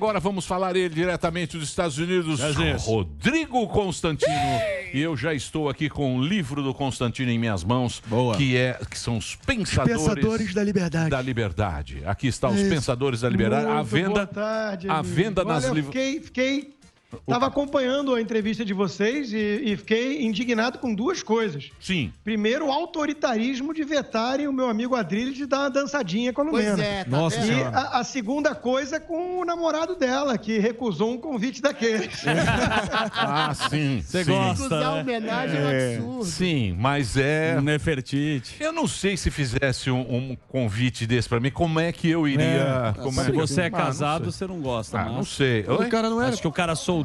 Agora vamos falar ele diretamente dos Estados Unidos, Rodrigo Constantino. E eu já estou aqui com o livro do Constantino em minhas mãos, que são os Pensadores da Liberdade. Da Liberdade. Aqui está os Pensadores da Liberdade. Boa tarde, à venda nas livrarias. Estava acompanhando a entrevista de vocês e fiquei indignado com duas coisas. Sim. Primeiro, o autoritarismo de vetarem o meu amigo Adrilles de dar uma dançadinha com a Lumena. Pois é, tá Nossa vendo? E a segunda coisa com o namorado dela, que recusou um convite daqueles. Ah, sim. Você sim. gosta, Recusar né? homenagem é um absurdo. Sim, mas é... Nefertiti. Eu não sei se fizesse um convite desse pra mim, como é que eu iria... Como Se é que... você é Ah, casado, não você não gosta. Ah, mas... não sei. O cara não era... Acho que o cara solteiro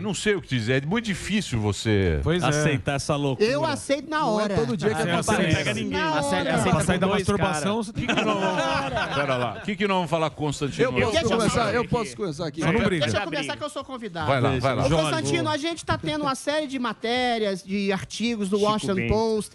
Não sei o que dizer. É muito difícil você... aceitar essa loucura. Eu aceito na hora. todo dia que Você não pega ninguém. Na hora. Aceita Pra sair da dois, masturbação, cara. você tem Pera lá. O que nós vamos falar com o Constantino? Eu posso começar aqui. Só não briga. Deixa eu começar que eu sou convidado. Vai lá. Ô, Constantino, a gente está tendo uma série de matérias, de artigos do Washington Post,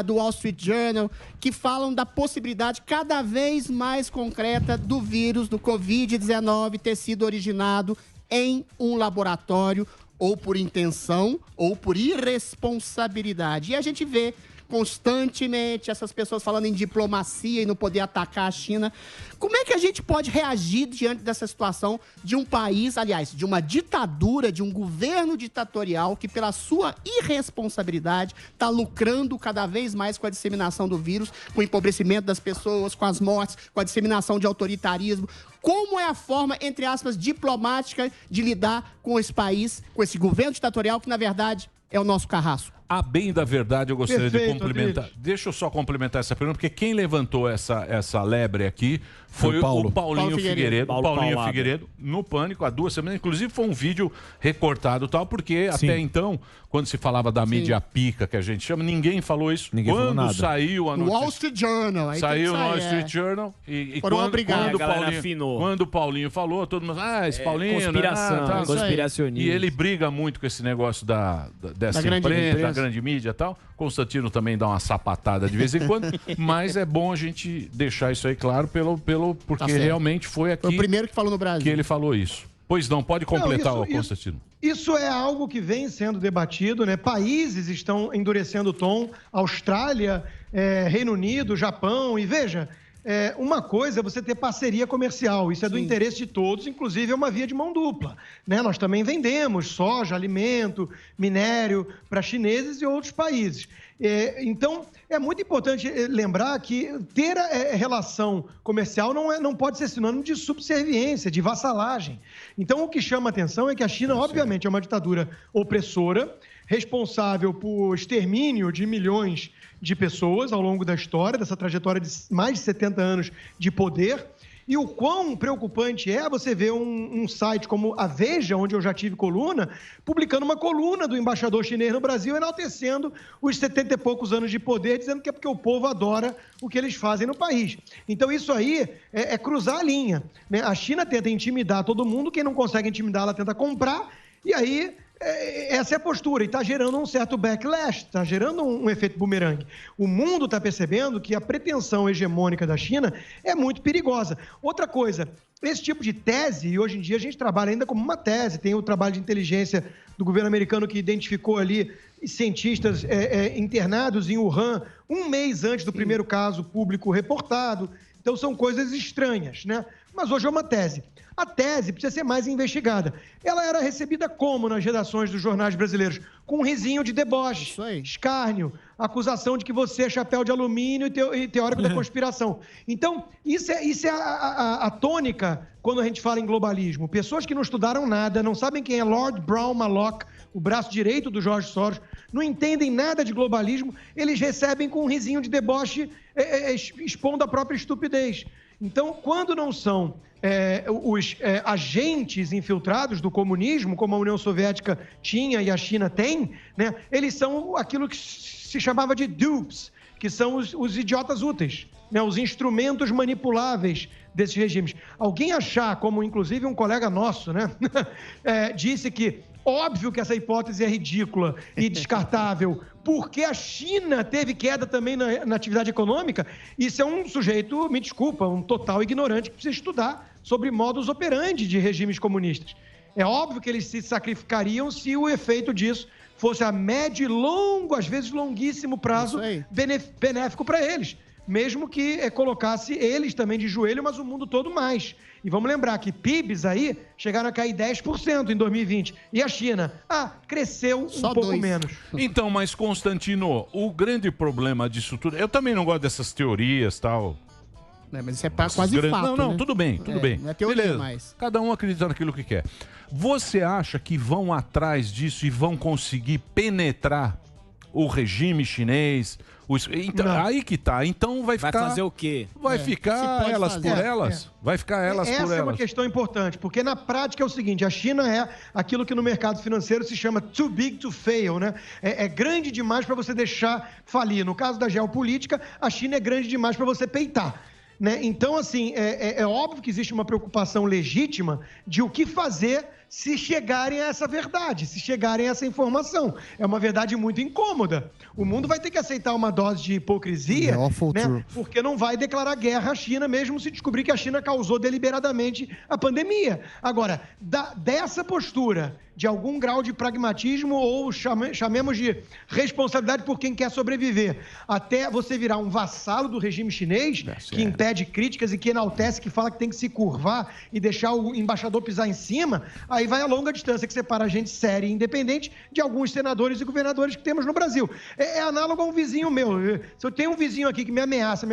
do Wall Street Journal, que falam da possibilidade cada vez mais concreta do vírus, do Covid-19, ter sido originado em um laboratório, ou por intenção, ou por irresponsabilidade. E a gente vê constantemente essas pessoas falando em diplomacia e não poder atacar a China. Como é que a gente pode reagir diante dessa situação de um país, aliás, de uma ditadura, de um governo ditatorial que, pela sua irresponsabilidade, está lucrando cada vez mais com a disseminação do vírus, com o empobrecimento das pessoas, com as mortes, com a disseminação de autoritarismo? Como é a forma, entre aspas, diplomática de lidar com esse país, com esse governo ditatorial que, na verdade, é o nosso carrasco? A bem da verdade, eu gostaria de Perfeito, complementar. Adriles. Deixa eu só complementar essa pergunta, porque quem levantou essa lebre aqui foi o Paulinho Figueiredo. Paulinho Figueiredo, no Pânico, há 2 semanas. Inclusive, foi um vídeo recortado e tal, porque até então, quando se falava da mídia pica, que a gente chama, ninguém falou isso. Ninguém falou nada. Saiu a No notícia... Wall Street Journal. Aí Saiu no tem que Wall sair, Street Journal e Foram obrigados. quando o Paulinho falou, todo mundo, esse Paulinho... Conspiração, tá. conspiracionismo. E ele briga muito com esse negócio dessa grande imprensa, imprensa. da grande mídia e tal. Constantino também dá uma sapatada de vez em quando, mas é bom a gente deixar isso aí claro, porque certo. realmente foi aqui Foi o primeiro que falou no Brasil. que ele falou isso. Pois não, pode completar, Constantino. Isso é algo que vem sendo debatido, né? Países estão endurecendo o tom, Austrália, Reino Unido, Japão, e veja, uma coisa é você ter parceria comercial, isso é do interesse de todos, inclusive é uma via de mão dupla, né? Nós também vendemos soja, alimento, minério para chineses e outros países. Então, é muito importante lembrar que ter relação comercial não pode ser sinônimo de subserviência, de vassalagem. Então, o que chama atenção é que a China, obviamente, é uma ditadura opressora, responsável por extermínio de milhões de pessoas ao longo da história, dessa trajetória de mais de 70 anos de poder. E o quão preocupante é você ver um site como a Veja, onde eu já tive coluna, publicando uma coluna do embaixador chinês no Brasil, enaltecendo os 70 e poucos anos de poder, dizendo que é porque o povo adora o que eles fazem no país. Então isso aí é cruzar a linha, né? A China tenta intimidar todo mundo, quem não consegue intimidar, ela tenta comprar, e aí... essa é a postura e está gerando um certo backlash, está gerando um efeito bumerangue. O mundo está percebendo que a pretensão hegemônica da China é muito perigosa. Outra coisa, esse tipo de tese, e hoje em dia a gente trabalha ainda como uma tese, tem o trabalho de inteligência do governo americano que identificou ali cientistas internados em Wuhan 1 mês antes do primeiro caso público reportado. Então são coisas estranhas, né? Mas hoje é uma tese. A tese precisa ser mais investigada. Ela era recebida como nas redações dos jornais brasileiros? Com um risinho de deboche, escárnio, acusação de que você é chapéu de alumínio e teórico da conspiração. Então, isso é a tônica quando a gente fala em globalismo. Pessoas que não estudaram nada, não sabem quem é Lord Brown Malloch, o braço direito do Jorge Soros, não entendem nada de globalismo, eles recebem com um risinho de deboche, expondo a própria estupidez. Então, quando não são os agentes infiltrados do comunismo, como a União Soviética tinha e a China tem, né, eles são aquilo que se chamava de dupes, que são os idiotas úteis. né, os instrumentos manipuláveis desses regimes. Alguém achar, como inclusive um colega nosso, né, disse que óbvio que essa hipótese é ridícula e descartável, porque a China teve queda também na atividade econômica, isso é um sujeito, me desculpa, um total ignorante que precisa estudar sobre modus operandi de regimes comunistas. É óbvio que eles se sacrificariam se o efeito disso fosse a médio e longo, às vezes longuíssimo prazo, benéfico para eles. Mesmo que colocasse eles também de joelho, mas o mundo todo mais. E vamos lembrar que PIBs aí chegaram a cair 10% em 2020. E a China? Cresceu um pouco menos. Então, mas Constantino, o grande problema disso tudo... Eu também não gosto dessas teorias e tal... Mas isso é quase fato, Não, né? tudo bem. Não é teoria, beleza. mais. Cada um acredita naquilo que quer. Você acha que vão atrás disso e vão conseguir penetrar o regime chinês? Então, aí que tá. Então vai ficar... Vai fazer o quê? Vai ficar elas por elas? Vai ficar elas por elas? Essa é uma questão importante, porque na prática é o seguinte, a China é aquilo que no mercado financeiro se chama too big to fail, né? É grande demais para você deixar falir. No caso da geopolítica, a China é grande demais para você peitar. Né? Então, assim, é óbvio que existe uma preocupação legítima de o que fazer se chegarem a essa verdade, se chegarem a essa informação. É uma verdade muito incômoda. O mundo vai ter que aceitar uma dose de hipocrisia, né? Porque não vai declarar guerra à China, mesmo se descobrir que a China causou deliberadamente a pandemia. Agora, dessa postura de algum grau de pragmatismo ou chamemos de responsabilidade por quem quer sobreviver, até você virar um vassalo do regime chinês, que impede críticas e que enaltece, que fala que tem que se curvar e deixar o embaixador pisar em cima, aí vai a longa distância que separa a gente séria e independente de alguns senadores e governadores que temos no Brasil. É análogo a um vizinho meu. Se eu tenho um vizinho aqui que me ameaça,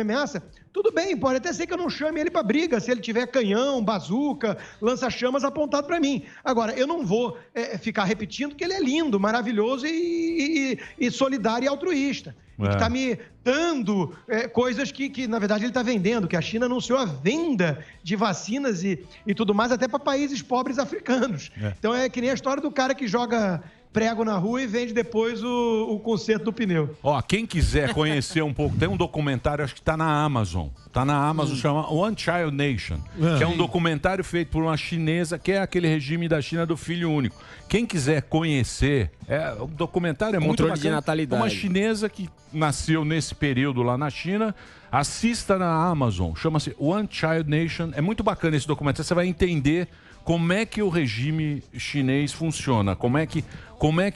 tudo bem, pode até ser que eu não chame ele para briga, se ele tiver canhão, bazuca, lança-chamas apontado para mim. Agora, eu não vou ficar repetindo que ele é lindo, maravilhoso e solidário e altruísta. E que está me dando coisas que, na verdade, ele está vendendo, que a China anunciou a venda de vacinas e tudo mais, até para países pobres africanos. Então, é que nem a história do cara que joga prego na rua e vende depois o conserto do pneu. Quem quiser conhecer um pouco, tem um documentário, acho que está na Amazon. Está na Amazon, chama One Child Nation, que é um documentário feito por uma chinesa, que é aquele regime da China do filho único. Quem quiser conhecer, o documentário é muito bacana. De natalidade. Uma chinesa que nasceu nesse período lá na China, assista na Amazon, chama-se One Child Nation. É muito bacana esse documentário, você vai entender como é que o regime chinês funciona, como é que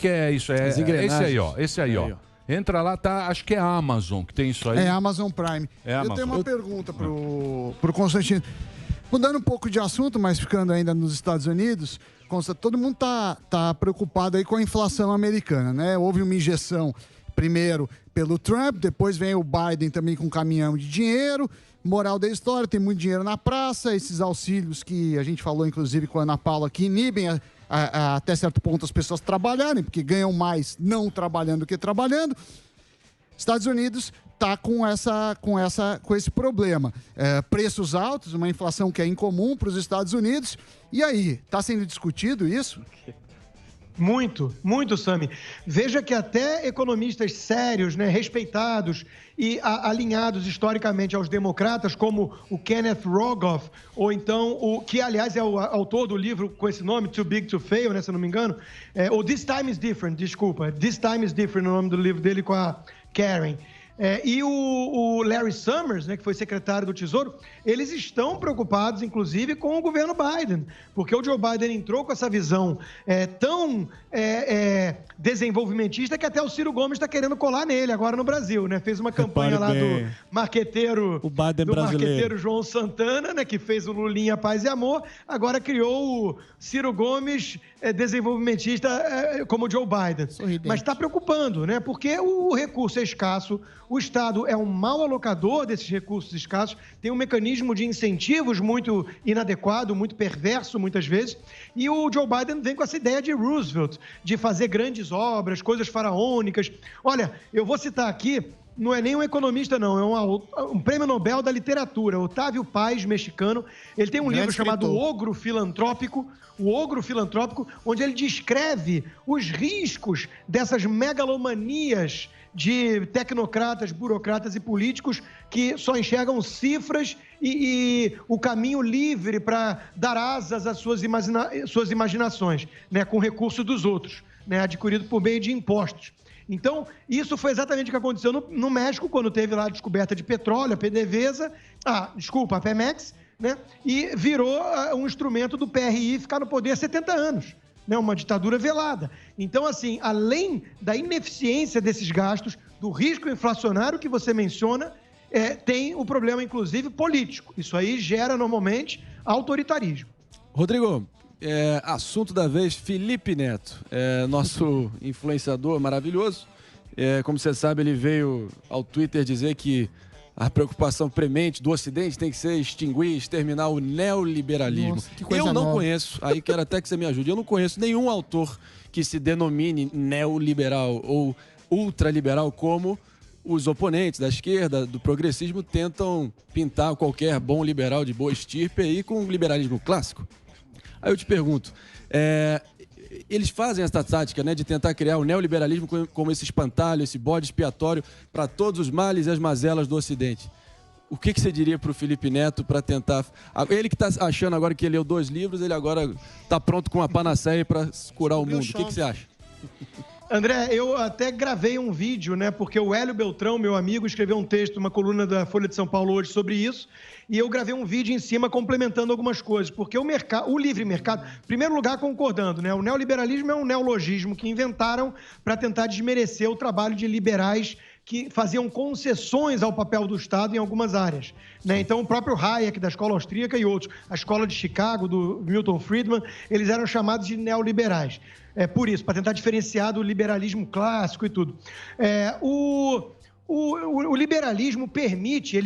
é isso, esse aí, ó. Entra lá, tá, acho que é a Amazon que tem isso aí. É Amazon Prime. Eu tenho uma pergunta pro Constantino. Mudando um pouco de assunto, mas ficando ainda nos Estados Unidos, todo mundo tá preocupado aí com a inflação americana, né? Houve uma injeção primeiro pelo Trump, depois vem o Biden também com um caminhão de dinheiro. Moral da história, tem muito dinheiro na praça, esses auxílios que a gente falou, inclusive, com a Ana Paula, que inibem até certo ponto as pessoas trabalharem, porque ganham mais não trabalhando do que trabalhando. Estados Unidos está com esse problema. Preços altos, uma inflação que é incomum para os Estados Unidos. E aí, está sendo discutido isso? Muito, muito, Sami. Veja que até economistas sérios, né, respeitados e alinhados historicamente aos democratas, como o Kenneth Rogoff, ou então que, aliás, é o autor do livro com esse nome, Too Big to Fail, né, se eu não me engano, ou This Time is Different, desculpa, This Time is Different, o nome do livro dele com a Karen. E o Larry Summers, né, que foi secretário do Tesouro, eles estão preocupados, inclusive, com o governo Biden, porque o Joe Biden entrou com essa visão tão desenvolvimentista que até o Ciro Gomes está querendo colar nele agora no Brasil, né? Fez uma campanha lá do marqueteiro, marqueteiro João Santana, né, que fez o Lulinha Paz e Amor, agora criou o Ciro Gomes desenvolvimentista como o Joe Biden. Sorridente. Mas está preocupando, né? Porque o recurso é escasso, o Estado é um mau alocador desses recursos escassos, tem um mecanismo de incentivos muito inadequado, muito perverso muitas vezes, e o Joe Biden vem com essa ideia de Roosevelt, de fazer grandes obras, coisas faraônicas. Olha, eu vou citar aqui não é nem um economista, não, é um prêmio Nobel da literatura, Otávio Paz, mexicano. Ele tem um livro chamado O Ogro Filantrópico, onde ele descreve os riscos dessas megalomanias de tecnocratas, burocratas e políticos que só enxergam cifras e o caminho livre para dar asas às suas imaginações, né, com recursos dos outros, né, adquirido por meio de impostos. Então, isso foi exatamente o que aconteceu no México, quando teve lá a descoberta de petróleo, a PDVSA, a Pemex, né, e virou um instrumento do PRI ficar no poder há 70 anos. Né, uma ditadura velada. Então, assim, além da ineficiência desses gastos, do risco inflacionário que você menciona, tem o problema, inclusive, político. Isso aí gera, normalmente, autoritarismo. Rodrigo, assunto da vez, Felipe Neto, nosso influenciador maravilhoso. Como você sabe, ele veio ao Twitter dizer que a preocupação premente do Ocidente tem que ser exterminar o neoliberalismo. Nossa, que coisa nova. Conheço, aí quero até que você me ajude, eu não conheço nenhum autor que se denomine neoliberal ou ultraliberal como os oponentes da esquerda, do progressismo, tentam pintar qualquer bom liberal de boa estirpe aí com o liberalismo clássico. Aí eu te pergunto, eles fazem essa tática, né, de tentar criar o neoliberalismo como esse espantalho, esse bode expiatório para todos os males e as mazelas do Ocidente. O que você diria para o Felipe Neto para tentar... Ele que está achando agora que ele leu 2 livros, ele agora está pronto com a panaceia para curar o mundo. O que você acha? André, eu até gravei um vídeo, né? Porque o Hélio Beltrão, meu amigo, escreveu um texto, uma coluna da Folha de São Paulo hoje sobre isso, e eu gravei um vídeo em cima complementando algumas coisas, porque o livre mercado, em primeiro lugar, concordando, né? O neoliberalismo é um neologismo que inventaram para tentar desmerecer o trabalho de liberais que faziam concessões ao papel do Estado em algumas áreas, né? Então, o próprio Hayek, da escola austríaca, e outros, a escola de Chicago, do Milton Friedman, eles eram chamados de neoliberais. Por isso, para tentar diferenciar do liberalismo clássico e tudo. O liberalismo permite,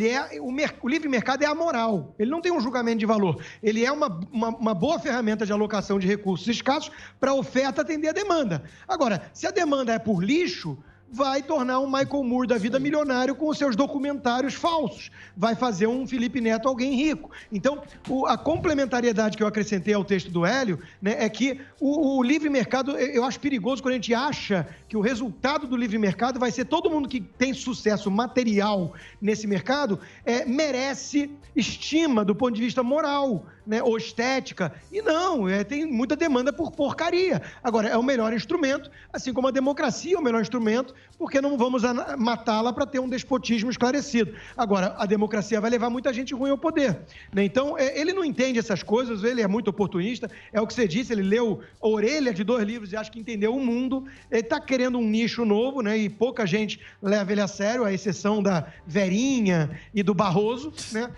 o livre mercado é amoral, ele não tem um julgamento de valor, ele é uma boa ferramenta de alocação de recursos escassos para a oferta atender a demanda. Agora, se a demanda é por lixo, vai tornar um Michael Moore da vida milionário com os seus documentários falsos. Vai fazer um Felipe Neto alguém rico. Então, a complementariedade que eu acrescentei ao texto do Hélio, né, é que o livre mercado, eu acho perigoso quando a gente acha que o resultado do livre mercado vai ser todo mundo que tem sucesso material nesse mercado merece estima do ponto de vista moral, né, ou estética. E não, tem muita demanda por porcaria. Agora, é o melhor instrumento, assim como a democracia é o melhor instrumento, porque não vamos matá-la para ter um despotismo esclarecido. Agora, a democracia vai levar muita gente ruim ao poder, né? Então, ele não entende essas coisas, ele é muito oportunista, é o que você disse, ele leu a orelha de 2 livros e acha que entendeu o mundo, ele está querendo um nicho novo, né? E pouca gente leva ele a sério, à exceção da Verinha e do Barroso, né?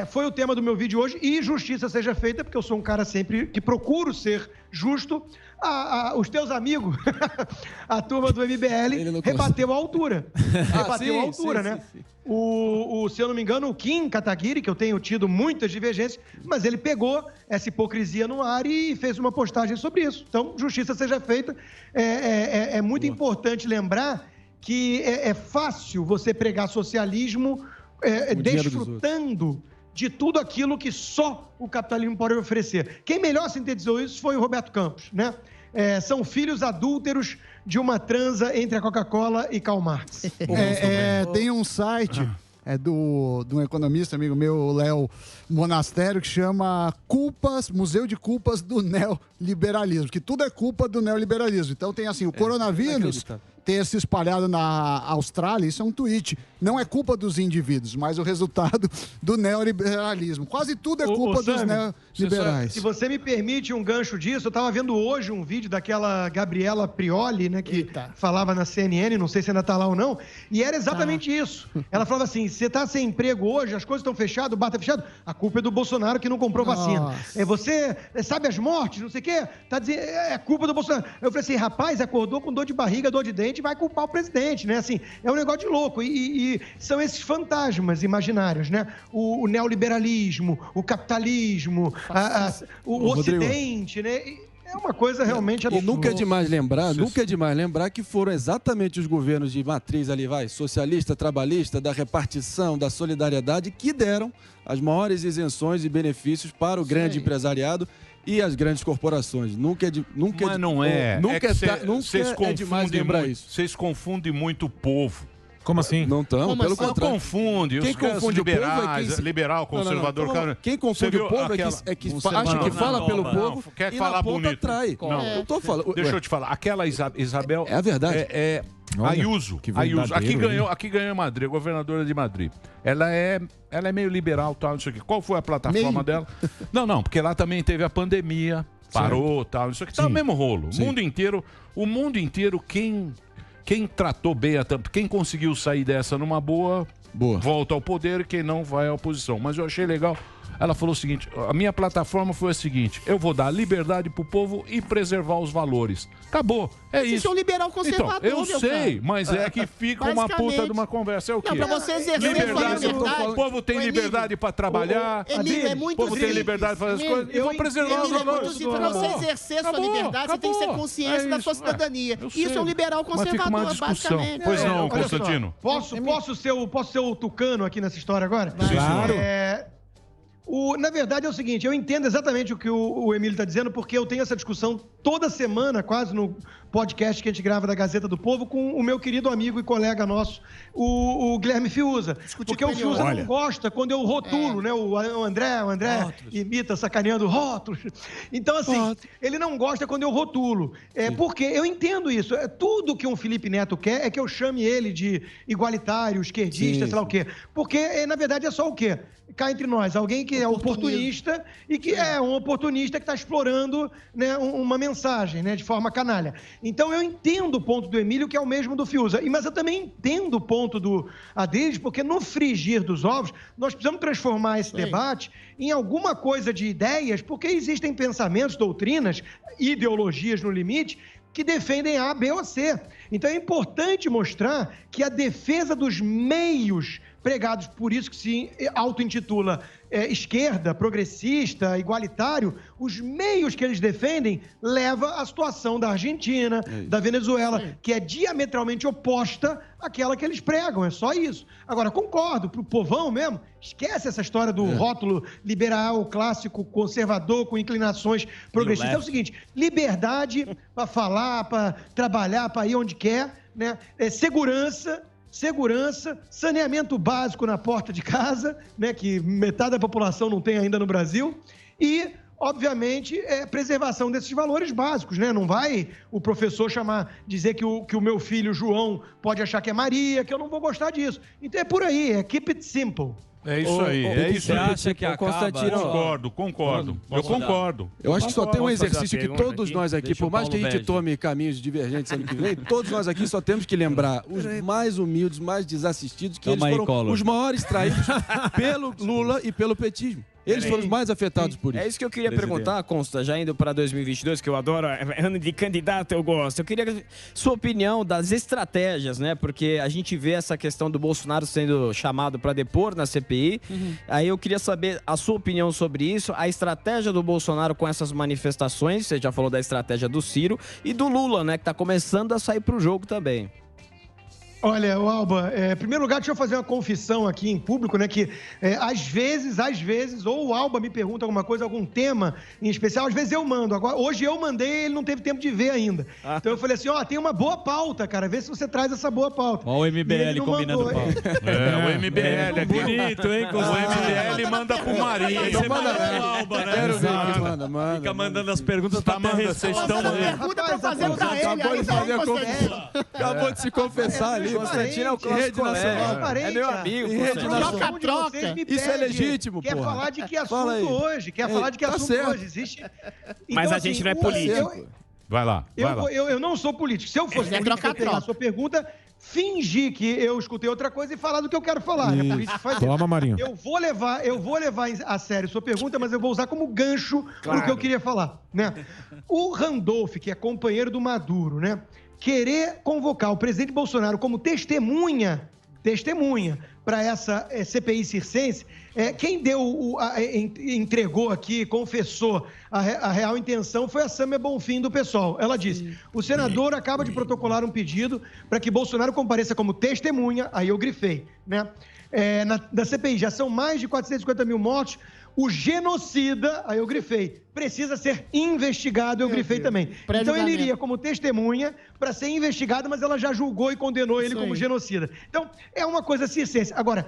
Foi o tema do meu vídeo hoje, e justiça seja feita, porque eu sou um cara sempre que procuro ser justo. Os teus amigos, a turma do MBL, rebateu a altura. Rebateu a altura, né? Sim. Se eu não me engano, o Kim Kataguiri, que eu tenho tido muitas divergências, mas ele pegou essa hipocrisia no ar e fez uma postagem sobre isso. Então, justiça seja feita. É muito importante lembrar que é fácil você pregar socialismo desfrutando de tudo aquilo que só o capitalismo pode oferecer. Quem melhor sintetizou isso foi o Roberto Campos, né? São filhos adúlteros de uma transa entre a Coca-Cola e Karl Marx. Tem um site de um economista, amigo meu, Léo Monastério, que chama Museu de Culpas do Neoliberalismo, que tudo é culpa do neoliberalismo. Então tem assim, o coronavírus ter se espalhado na Austrália, isso é um tweet. Não é culpa dos indivíduos, mas o resultado do neoliberalismo. Quase tudo é culpa dos neoliberais. Se você me permite um gancho disso, eu estava vendo hoje um vídeo daquela Gabriela Prioli, né, que falava na CNN, não sei se ainda está lá ou não, e era exatamente isso. Ela falava assim, você está sem emprego hoje, as coisas estão fechadas, o bar está fechado, a culpa é do Bolsonaro que não comprou vacina. Você sabe as mortes, não sei o quê, tá dizendo, é culpa do Bolsonaro. Eu falei assim, rapaz, acordou com dor de barriga, dor de dente, vai culpar o presidente, né? Assim, é um negócio de louco. E são esses fantasmas imaginários, né? O neoliberalismo, o capitalismo, o Ocidente, né? É uma coisa realmente absurda. E nunca é demais lembrar que foram exatamente os governos de matriz ali, socialista, trabalhista, da repartição, da solidariedade, que deram as maiores isenções e benefícios para o grande empresariado e as grandes corporações. Nunca é demais lembrar isso. Vocês confundem muito o povo. Como assim? Não estão, pelo contrário. Não confunde. Quem confunde liberais, o povo liberal, conservador... Quem confunde o povo é que acha que fala pelo povo quer falar bonito. Atrai. Não, tô falando. Deixa eu te falar. Aquela Isabel... É a verdade. Ayuso. Aqui ganhou em Madrid, governadora de Madrid. Ela é meio liberal, tal, não sei o quê. Qual foi a plataforma dela? Não, porque lá também teve a pandemia, parou, tal, isso aqui. Tá o mesmo rolo. O mundo inteiro, quem tratou bem quem conseguiu sair dessa numa boa, volta ao poder, e quem não vai à oposição. Mas eu achei legal. Ela falou o seguinte: a minha plataforma foi a seguinte: eu vou dar liberdade pro povo e preservar os valores. Acabou. É isso. Você é um liberal conservador, então, eu sei, mas é que fica uma puta de uma conversa. É o quê? Não, pra você exercer liberdade. O povo tem liberdade para trabalhar. O povo tem liberdade para fazer as coisas. E vou preservar os valores. Para você exercer sua liberdade, você tem que ser consciente da sua cidadania. Isso é um liberal conservador, basicamente. Pois não, Constantino. Posso ser o tucano aqui nessa história agora? Claro. Na verdade é o seguinte, eu entendo exatamente o que o Emílio está dizendo, porque eu tenho essa discussão toda semana, quase no podcast que a gente grava da Gazeta do Povo, com o meu querido amigo e colega nosso, o Guilherme Fiuza. Porque o Fiuza não gosta quando eu rotulo, né? O André rótulos. Imita, sacaneando rótulos. Então, assim, ele não gosta quando eu rotulo. Porque eu entendo isso. Tudo que um Felipe Neto quer é que eu chame ele de igualitário, esquerdista, sei lá o quê. Porque, na verdade, é só o quê? Cá entre nós, alguém que é oportunista e que é um oportunista que está explorando, né, uma mensagem, né, de forma canalha. Então eu entendo o ponto do Emílio, que é o mesmo do Fiuza, mas eu também entendo o ponto do Adriles, porque no frigir dos ovos nós precisamos transformar esse debate em alguma coisa de ideias, porque existem pensamentos, doutrinas, ideologias no limite, que defendem A, B ou C. Então é importante mostrar que a defesa dos meios pregados, por isso que se auto-intitula esquerda, progressista, igualitário, os meios que eles defendem levam à situação da Argentina, da Venezuela, que é diametralmente oposta àquela que eles pregam, é só isso. Agora, concordo, pro povão mesmo, esquece essa história do rótulo liberal, clássico, conservador, com inclinações progressistas. É o seguinte, liberdade para falar, para trabalhar, para ir onde quer, né? Segurança, saneamento básico na porta de casa, né, que metade da população não tem ainda no Brasil, e, obviamente, preservação desses valores básicos, né? Não vai o professor dizer que o meu filho João pode achar que é Maria, que eu não vou gostar disso. Então é por aí, keep it simple. É isso aí, é isso aí. Você acha que Concordo. Eu concordo. Eu acho que só tem um exercício que todos nós aqui, por mais que a gente tome caminhos divergentes ano que vem, todos nós aqui só temos que lembrar os mais humildes, mais desassistidos, que eles foram os maiores traídos pelo Lula e pelo petismo. Eles foram os mais afetados por isso. É isso que eu queria perguntar, Consta, já indo para 2022, que eu adoro, ano de candidato eu gosto. Eu queria sua opinião das estratégias, né? Porque a gente vê essa questão do Bolsonaro sendo chamado para depor na CPI. Aí eu queria saber a sua opinião sobre isso, a estratégia do Bolsonaro com essas manifestações, você já falou da estratégia do Ciro, e do Lula, né? Que está começando a sair para o jogo também. Olha, Alba, em primeiro lugar, deixa eu fazer uma confissão aqui em público, né? Que às vezes, ou o Alba me pergunta alguma coisa, algum tema em especial, às vezes eu mando. Agora, hoje eu mandei, ele não teve tempo de ver ainda. Então eu falei assim, tem uma boa pauta, cara, vê se você traz essa boa pauta. Olha o MBL combinando pauta. O MBL aqui. Bonito, hein? O MBL manda pro Marinho. Você manda pro Alba, né? Manda. Fica mandando as perguntas pra vocês estão pergunta pra fazer pra ele. Acabou de se confessar ali. Constantino é o clássico colega. É meu amigo. Troca. Isso é legítimo, pô. Quer falar de que assunto hoje? Quer falar de que assunto hoje? Existe. Mas a gente não é político. Vai lá. Eu não sou político. Se eu fosse político, eu pegar a sua pergunta, fingir que eu escutei outra coisa e falar do que eu quero falar. Né? Por isso faz Toma, Marinho. Eu vou levar a sério sua pergunta, mas eu vou usar como gancho pro que eu queria falar. Né? O Randolph, que é companheiro do Maduro, né? Querer convocar o presidente Bolsonaro como testemunha testemunha para essa CPI circense, quem entregou aqui, confessou a real intenção foi a Sâmia Bonfim do PSOL. Ela disse, o senador acaba de protocolar um pedido para que Bolsonaro compareça como testemunha, aí eu grifei, né? Da CPI, já são mais de 450 mil mortos, o genocida, aí eu grifei, precisa ser investigado, eu grifei também. Então ele iria como testemunha para ser investigado, mas ela já julgou e condenou ele como genocida. Então, é uma coisa circense. Agora,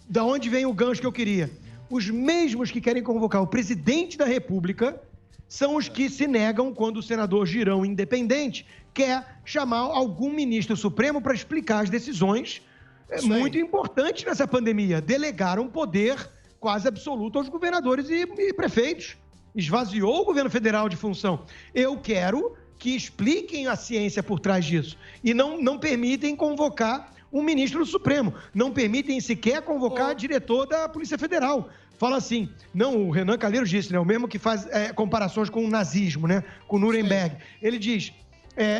da onde vem o gancho que eu queria? Os mesmos que querem convocar o presidente da República são os que se negam quando o senador Girão, independente, quer chamar algum ministro supremo para explicar as decisões muito importantes nessa pandemia. Delegaram poder quase absoluto aos governadores e prefeitos. Esvaziou o governo federal de função. Eu quero que expliquem a ciência por trás disso. E não permitem convocar um ministro do Supremo. Não permitem sequer convocar diretor da Polícia Federal. Fala assim, não, o Renan Calheiros disse, né? O mesmo que faz comparações com o nazismo, né? Com Nuremberg. Ele diz,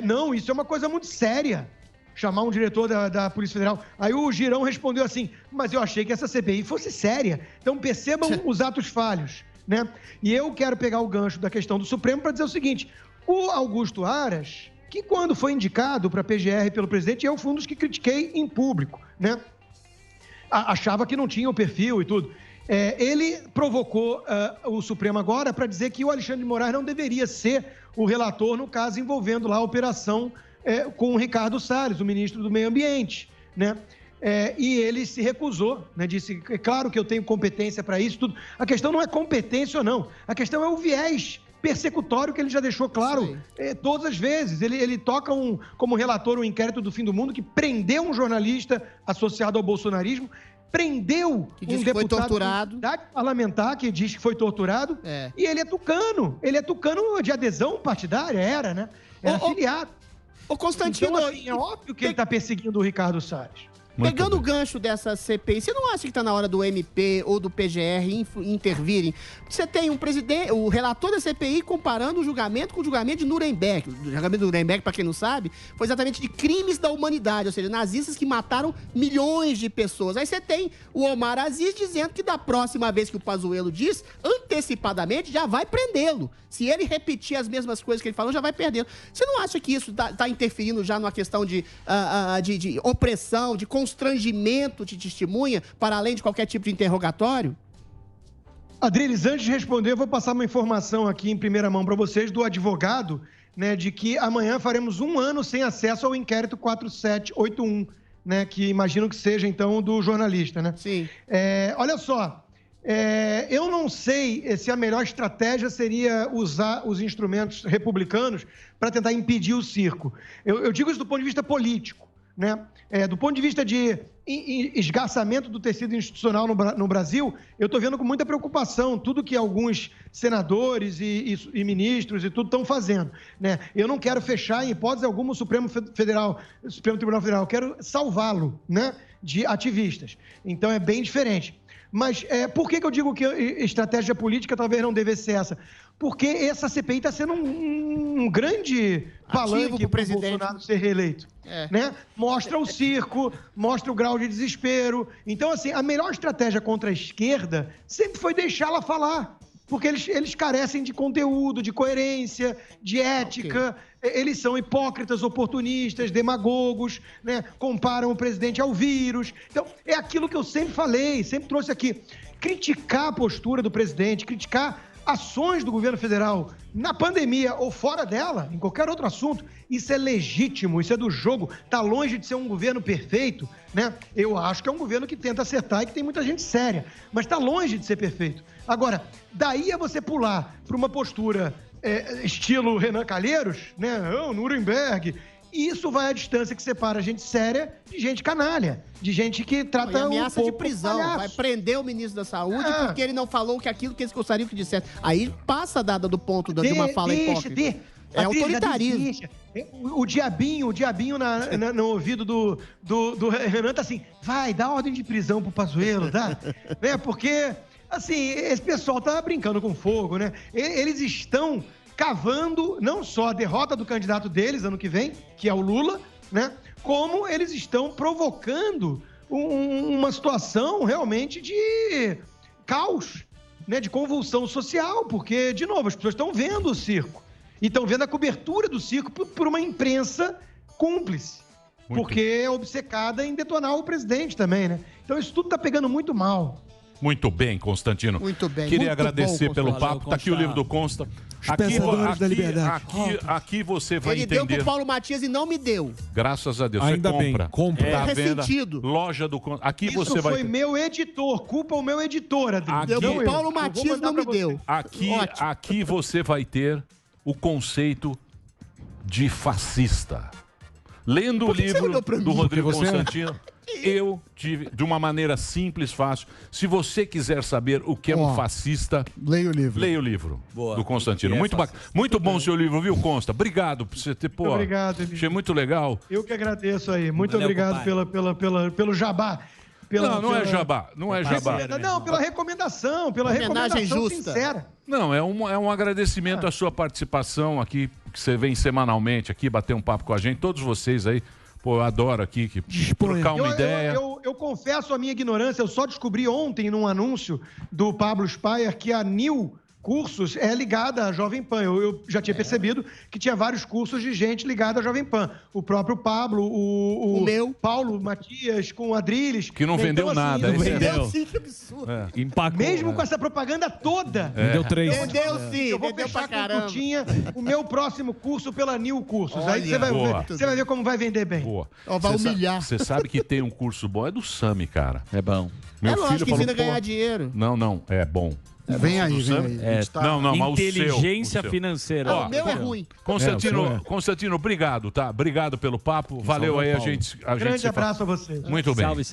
não, isso é uma coisa muito séria. Chamar um diretor da Polícia Federal. Aí o Girão respondeu assim, mas eu achei que essa CPI fosse séria. Então percebam os atos falhos, né? E eu quero pegar o gancho da questão do Supremo para dizer o seguinte, o Augusto Aras, que quando foi indicado para a PGR pelo presidente, eu fui um dos que critiquei em público, né? Achava que não tinha o perfil e tudo. Ele provocou o Supremo agora para dizer que o Alexandre de Moraes não deveria ser o relator no caso envolvendo lá a operação com o Ricardo Salles, o ministro do Meio Ambiente, né? E ele se recusou, né? Disse, é claro que eu tenho competência para isso, tudo. A questão não é competência ou não, a questão é o viés persecutório que ele já deixou claro todas as vezes. Ele toca como relator um inquérito do Fim do Mundo que prendeu um jornalista associado ao bolsonarismo, prendeu um deputado parlamentar que diz que foi torturado, e ele é tucano de adesão partidária, né? Era filiado. Ô, Constantino... Então, assim, é óbvio que ele está perseguindo o Ricardo Salles. Pegando o gancho dessa CPI, você não acha que está na hora do MP ou do PGR intervirem? Você tem o relator da CPI comparando o julgamento com o julgamento de Nuremberg. O julgamento de Nuremberg, para quem não sabe, foi exatamente de crimes da humanidade, ou seja, nazistas que mataram milhões de pessoas. Aí você tem o Omar Aziz dizendo que da próxima vez que o Pazuello diz, antecipadamente já vai prendê-lo. Se ele repetir as mesmas coisas que ele falou, já vai perdendo. Você não acha que isso está interferindo já numa questão de opressão, de constrangimento de testemunha, para além de qualquer tipo de interrogatório? Adriles, antes de responder, eu vou passar uma informação aqui em primeira mão para vocês do advogado, né, de que amanhã faremos 1 ano sem acesso ao inquérito 4781, né, que imagino que seja, então, do jornalista, né? Sim. Olha só, eu não sei se a melhor estratégia seria usar os instrumentos republicanos para tentar impedir o circo. Eu digo isso do ponto de vista político, né? Do ponto de vista de esgarçamento do tecido institucional no Brasil, eu estou vendo com muita preocupação tudo que alguns senadores e ministros e tudo estão fazendo, né? Eu não quero fechar em hipótese alguma o Supremo Tribunal Federal, eu quero salvá-lo, né, de ativistas. Então é bem diferente. Mas por que eu digo que a estratégia política talvez não devesse ser essa? Porque essa CPI está sendo um grande palanque para o Bolsonaro ser reeleito. Né? Mostra o circo, mostra o grau de desespero. Então, assim, a melhor estratégia contra a esquerda sempre foi deixá-la falar. Porque eles carecem de conteúdo, de coerência, de ética. Eles são hipócritas, oportunistas, demagogos, né? Comparam o presidente ao vírus. Então, é aquilo que eu sempre falei, sempre trouxe aqui. Criticar a postura do presidente, criticar ações do governo federal na pandemia ou fora dela, em qualquer outro assunto, isso é legítimo, isso é do jogo, está longe de ser um governo perfeito, né? Eu acho que é um governo que tenta acertar e que tem muita gente séria, mas está longe de ser perfeito. Agora, daí é você pular para uma postura estilo Renan Calheiros, né? Nuremberg. E isso vai à distância que separa gente séria de gente canalha, de gente que trata ameaça de prisão, vai prender o ministro da Saúde porque ele não falou aquilo que eles gostariam que dissesse. Aí passa a dada do ponto de uma fala hipócrita. É autoritarismo. O diabinho no ouvido do Renan tá assim, vai, dá ordem de prisão pro Pazuello, tá? Porque, assim, esse pessoal tá brincando com fogo, né? Eles estão cavando não só a derrota do candidato deles ano que vem, que é o Lula, né? Como eles estão provocando uma situação realmente de caos, né, de convulsão social, porque, de novo, as pessoas estão vendo o circo e estão vendo a cobertura do circo por uma imprensa cúmplice, porque é obcecada em detonar o presidente também, né? Então isso tudo está pegando muito mal. Muito bem, Constantino. Muito bem. Queria muito agradecer bom, pelo Constantino. papo. Está aqui o livro do Consta. Aqui você vai entender. Ele deu pro Paulo Matias e não me deu. Graças a Deus. Ainda você bem. compra. É venda, ressentido. loja do Consta. Aqui Isso você vai foi meu editor. Culpa o meu editor, Adriano. Deu pro Paulo Matias e não me deu. Aqui você vai ter o conceito de fascista. Lendo o livro do Rodrigo Constantino, eu tive, de uma maneira simples, fácil. Se você quiser saber o que é um fascista, leia o livro. Leia o livro do Constantino. Muito bacana. Muito bom o seu livro, viu, Consta? Obrigado por você ter. Pô, obrigado, Emílio. Achei muito legal. Eu que agradeço aí. Muito obrigado pelo jabá. Não é jabá. Não é jabá. Não, pela recomendação, justa. sincera. Não, é um agradecimento à sua participação aqui, que você vem semanalmente aqui bater um papo com a gente. Todos vocês aí. Pô, eu adoro aqui trocar uma ideia. Eu confesso a minha ignorância, eu só descobri ontem num anúncio do Pablo Spaier que a New Cursos é ligada à Jovem Pan. Eu já tinha percebido que tinha vários cursos de gente ligada à Jovem Pan. O próprio Pablo, o meu, Paulo Matias, com o Adriles. Que não vendeu nada. Não vendeu sim, que absurdo. Empacou, mesmo com essa propaganda toda. Vendeu 3. Vendeu sim, eu vou fechar com o meu próximo curso pela New Cursos. Aí você vai ver como vai vender bem. Boa. Vai humilhar. Você sabe que tem um curso bom, é do Sami, cara. É bom. Meu lógico filho que falou, ensina a ganhar dinheiro. Não, é bom. Vem aí. Não, mas inteligência o seu. financeira. O meu é ruim. Constantino, obrigado, tá? Obrigado pelo papo. Valeu aí, a gente. Grande abraço a vocês. Muito bem. Salve.